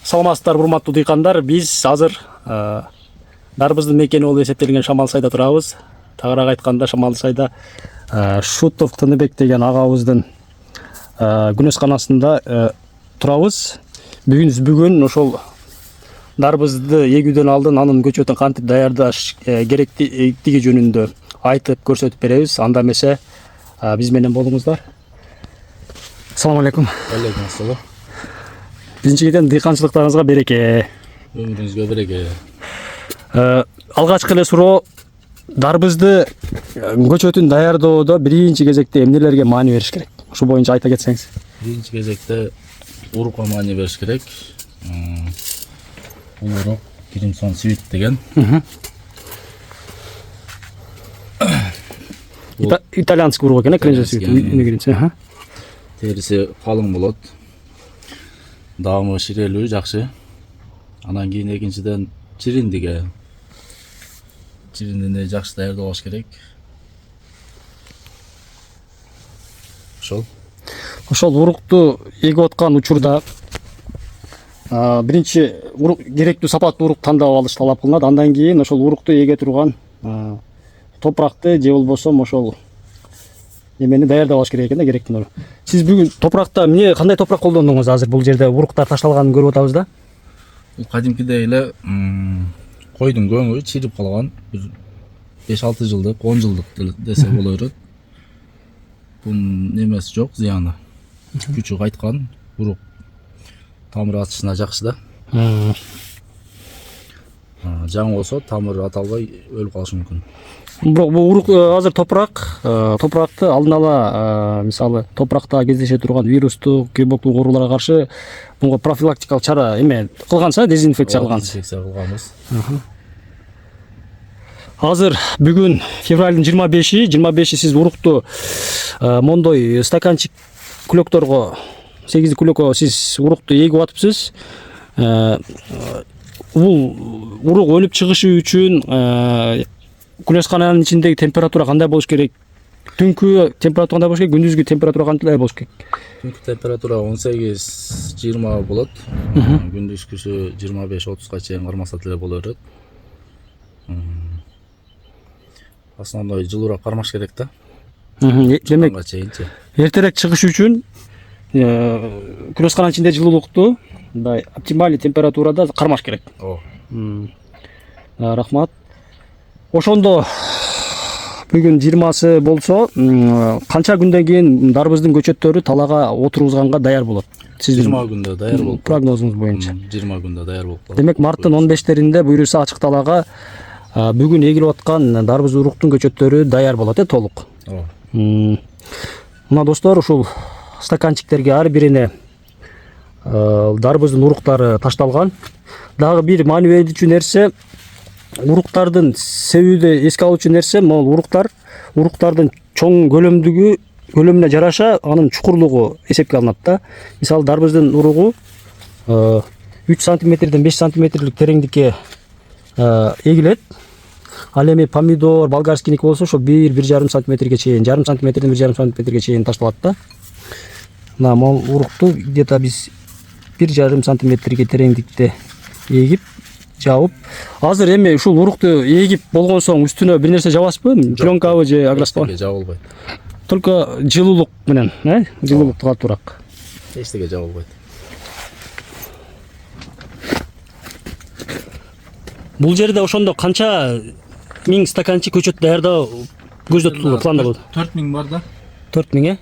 Саламатсыздар, урматтуу дыйкандар. Биз азыр дарбыздын мекени болуп эсептелген Шамалсайда турабыз. Тагыраак айтканда Шамалсайда Шутов Тыныбек деген агабыздын күнөсканасында турабыз. Бүгүн ошол дарбызды эгүүдөн алдын анын көчөтүн кантип даярдаш керектиги жөнүндө айтып көрсөтүп беребиз. Анда эмесе биз менен болуңуздар. Assalamu alaikum. Алейкум ассалам. Биринчиден дыйканчылыктарыңызга береке. Өмүрүңүзгө береке. Алгачкы эле суроо, дарбызды көчөтүн даярдоодо биринчи кезекте эмнелерге маани бериш керек? Ушул боюнча айта кетсеңиз. Биринчи кезекте урукка маани бериш керек. Бул урук Crimson Sweet деген. Итальянский урук экен, Crimson Sweet. Териси калың болот. Даамы ширелүү, жакшы. Анан кийин экинчиден чириндине жакшы даярдабаш керек. Ошол урукту эгип аткан учурда биринчи урук керектүү сапаттуу урук тандап алыш талап кылынат. Андан кийин ошол урукту эге турган топуракты же болбосо ошол эмени даярдап алыш керек экен да, керектүү. Сиз бүгүн топуракта эмне, кандай топурак колдондуңуз? Азыр бул жерде уруктар ташталганын көрүп атабыз да. Бул кадимкидей эле койдун көңү чирип калган, бир 5-6 жылдык, 10 жылдык десе боло берет. Бунун немеси жок, зыяны. Күчү кайткан, урук тамыр атышына жакшы да. Жаңы болсо тамыр ата албай өлүп калышы мүмкүн. Бул урук азыр топуракты алдын ала, мисалы, топуракта кездеше турган вирустук, гейбоктук ооруларга каршы буга профилактикалык чара эме кылганса, дезинфекция кылгансыз. Дезинфекция кылганбыз. Азыр бүгүн февралдын 25-и сиз урукту мондой стаканчик күлөктөргө, 8 күлөккө сиз урукту эгип атыпсыз. Бул урук өнүп чыгышы үчүн күнөскананын ичиндеги температура кандай болуш керек? Түнкү температура кандай болуш керек? Күндүзгү температура кандай болуш керек? Түнкү температура 18-20 болот. Күндүзгүсү 25-30га чейин кармаса деле боло берет. Основной жылуураак кармаш керек да. Демек, эртерээк чыгыш үчүн күнөскананын ичинде жылуулукту мындай оптималдуу температурада кармаш керек. Рахмат. Ошондо бүгүн 20-сы болсо, канча күндөн кийин дарбыздын көчөттөрү талаага отургузганга даяр болот? 20 күндө даяр болот. Прогнозуңуз боюнча. 20 күндө даяр болуп калат. Демек, марттын 15-теринде буюрса ачык талаага бүгүн эгилип аткан дарбыз уруктун көчөттөрү даяр болот, толук. Мына достор, ушул стаканчиктерге ар бирине дарбыздын уруктары ташталган. Дагы бир маани берүүчү нерсе, уруктардын себүүдө эске алуучу нерсе, могул уруктардын чоң көлөмүнө жараша анын чукурлугу эсепке алынат да. Мисалы, дарбыздын уругу 3 сантиметрден 5 сантиметрлик тереңдикке эгилет. Ал эми помидор, болгарскийники болсо ошо 1-1,5 сантиметрге чейин, 0,5 сантиметрден 1,5 сантиметрге чейин ташталат да. Мына могул урукту где-то биз 1,5 сантиметрге тереңдикте эгип жабып, азыр эми ушул урукту эгип болгон соң үстүнө бир нерсе жабасызбы? Пленкабы же аграспа? Жабылбайт. Только жылуулук менен, жылуулукту катуураак. Эчтеге жабылбайт. Бул жерде ошондо канча миң стаканчык көчөт даярдоо көздө тутулду, планда болду? 4000 бар да. 4000,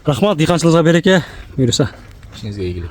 Рахмат, дыйканчылыгыңызга береке. Буюрса. Ишиңизге ийгилик.